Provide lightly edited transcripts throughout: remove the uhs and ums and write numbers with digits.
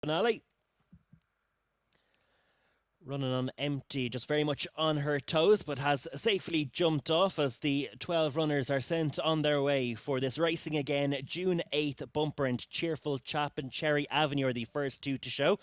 Finale. Running on empty, just very much on her toes, but has safely jumped off as the 12 runners are sent on their way for this racing again. June 8th, Bumper and Cheerful Chap and Cherry Avenue are the first two to show.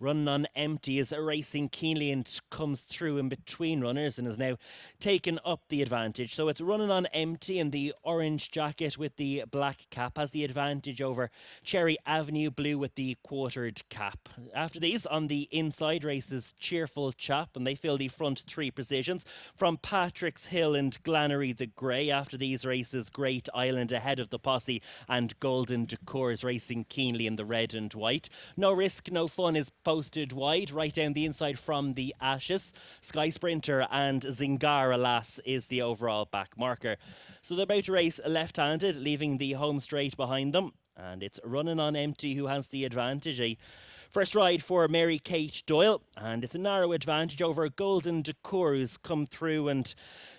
Running on empty is racing keenly and comes through in between runners and has now taken up the advantage. So it's running on empty, and the orange jacket with the black cap has the advantage over Cherry Avenue blue with the quartered cap. After these, on the inside races Cheerful Chap, and they fill the front three positions. From Patrick's Hill and Glannery the Grey. After these races, Great Island ahead of the posse, and Golden Decor is racing keenly in the red and white. No Risk, No Fun is posted wide, right down the inside from the Ashes. Sky Sprinter and Zingara Lass is the overall back marker. So they're about to race left-handed, leaving the home straight behind them. And it's running on empty who has the advantage. A first ride for Mary Kate Doyle, and it's a narrow advantage over Golden Decor, who's come through and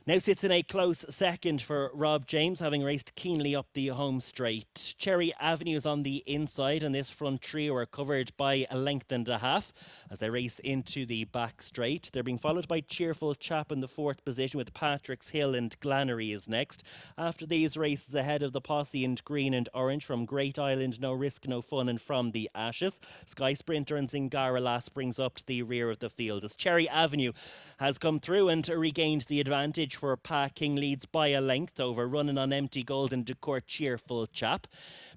now sits in a close second for Rob James, having raced keenly up the home straight. Cherry Avenue is on the inside, and this front trio are covered by a length and a half as they race into the back straight. They're being followed by Cheerful Chap in the fourth position, with Patrick's Hill and Glannery is next. After these races, ahead of the posse in green and orange from Great Island, No Risk, No Fun, and from the Ashes, Sky Sprinter and Zingara Lass brings up to the rear of the field as Cherry Avenue has come through and regained the advantage for Pa King, leads by a length over Running on Empty, Golden Decor, Cheerful Chap.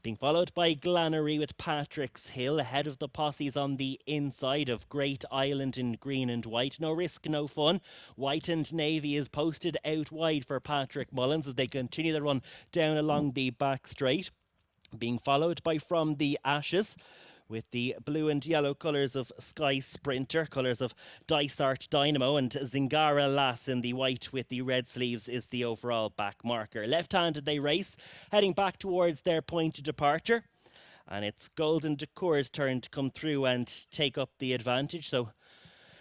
Being followed by Glannery with Patrick's Hill ahead of the posses on the inside of Great Island in green and white. No Risk, No Fun. White and Navy is posted out wide for Patrick Mullins as they continue their run down along the back straight. Being followed by From the Ashes, with the blue and yellow colours of Sky Sprinter, colours of Dysart Dynamo, and Zingara Lass in the white with the red sleeves is the overall back marker. Left-handed they race, heading back towards their point of departure. And it's Golden Decor's turn to come through and take up the advantage. So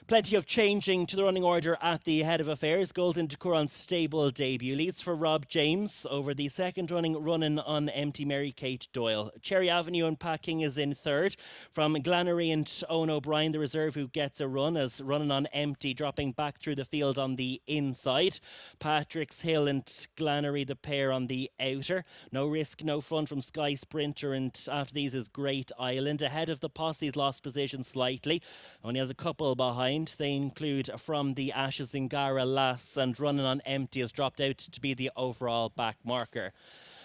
plenty of changing to the running order at the head of affairs. Golden Decor on stable debut leads for Rob James over the second running on empty Mary Kate Doyle. Cherry Avenue and Packing is in third. From Glannery and Owen O'Brien, the reserve, who gets a run as Running on Empty dropping back through the field on the inside. Patrick's Hill and Glannery the pair on the outer. No Risk, No Fun from Sky Sprinter, and after these is Great Island. Ahead of the posse's lost position slightly, only has a couple behind. They include From the Ashes, Zingara Lass, and Running on Empty has dropped out to be the overall back marker.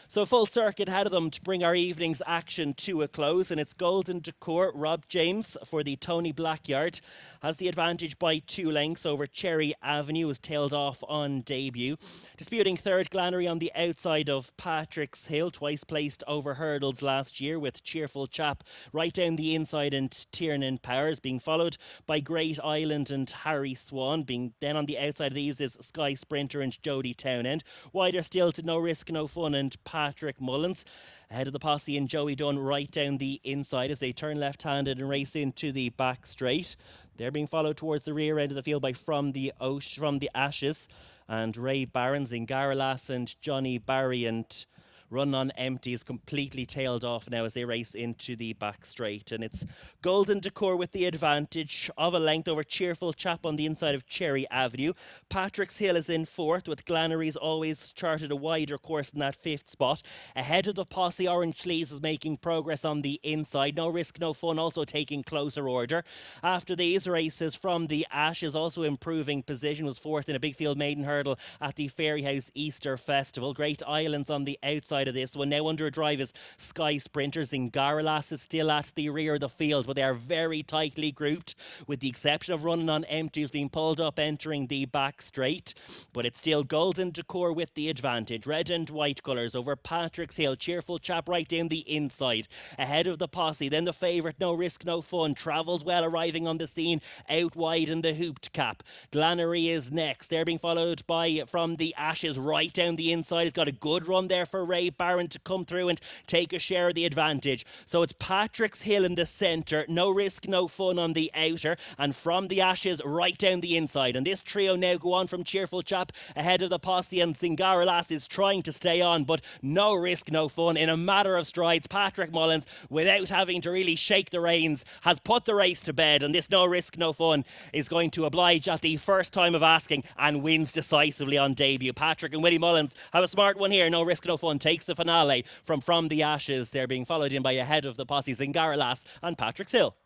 So full circuit ahead of them to bring our evening's action to a close, and it's Golden Decor. Rob James for the Tony Blackyard has the advantage by 2 lengths over Cherry Avenue, who's tailed off on debut. Disputing third, Glannery on the outside of Patrick's Hill, twice placed over hurdles last year, with Cheerful Chap right down the inside and Tiernan Powers, being followed by Great Island and Harry Swan. Being then on the outside of these is Sky Sprinter and Jody Townend. Wider still to No Risk, No Fun and Patrick Mullins. Ahead of the posse and Joey Dunn right down the inside as they turn left-handed and race into the back straight. They're being followed towards the rear end of the field by From the Ashes and Ray Barron, Zingara Lass and Johnny Barry, and Run on Empty is completely tailed off now as they race into the back straight. And it's Golden Decor with the advantage of a length over Cheerful Chap on the inside of Cherry Avenue. Patrick's Hill is in fourth, with Glannery's always charted a wider course in that fifth spot. Ahead of the posse, Orange Sleeves is making progress on the inside. No Risk, No Fun also taking closer order. After these races, From the Ashes also improving position, was fourth in a big field maiden hurdle at the Fairyhouse Easter Festival. Great Islands on the outside of this one. Now under drive is Sky Sprinters. Zingara Lass is still at the rear of the field, but they are very tightly grouped, with the exception of Running on Empty, who's being pulled up entering the back straight. But it's still Golden Decor with the advantage. Red and white colours over Patrick's Hill. Cheerful Chap right down the inside. Ahead of the posse, then the favourite No Risk, No Fun travels well, arriving on the scene out wide in the hooped cap. Glannery is next. They're being followed by From the Ashes right down the inside. It's got a good run there for Ray Great Baron to come through and take a share of the advantage. So it's Patrick's Hill in the centre, no risk, no fun on the outer, and From the Ashes right down the inside. And this trio now go on from Cheerful Chap ahead of the posse, and Zingara Lass is trying to stay on, but no risk, no fun. In a matter of strides, Patrick Mullins, without having to really shake the reins, has put the race to bed, and this no risk, no fun is going to oblige at the first time of asking and wins decisively on debut. Patrick and Willie Mullins have a smart one here. No risk, no fun takes the finale from the Ashes. They're being followed in by ahead of the posse Zingara Lass and Patrick's Hill.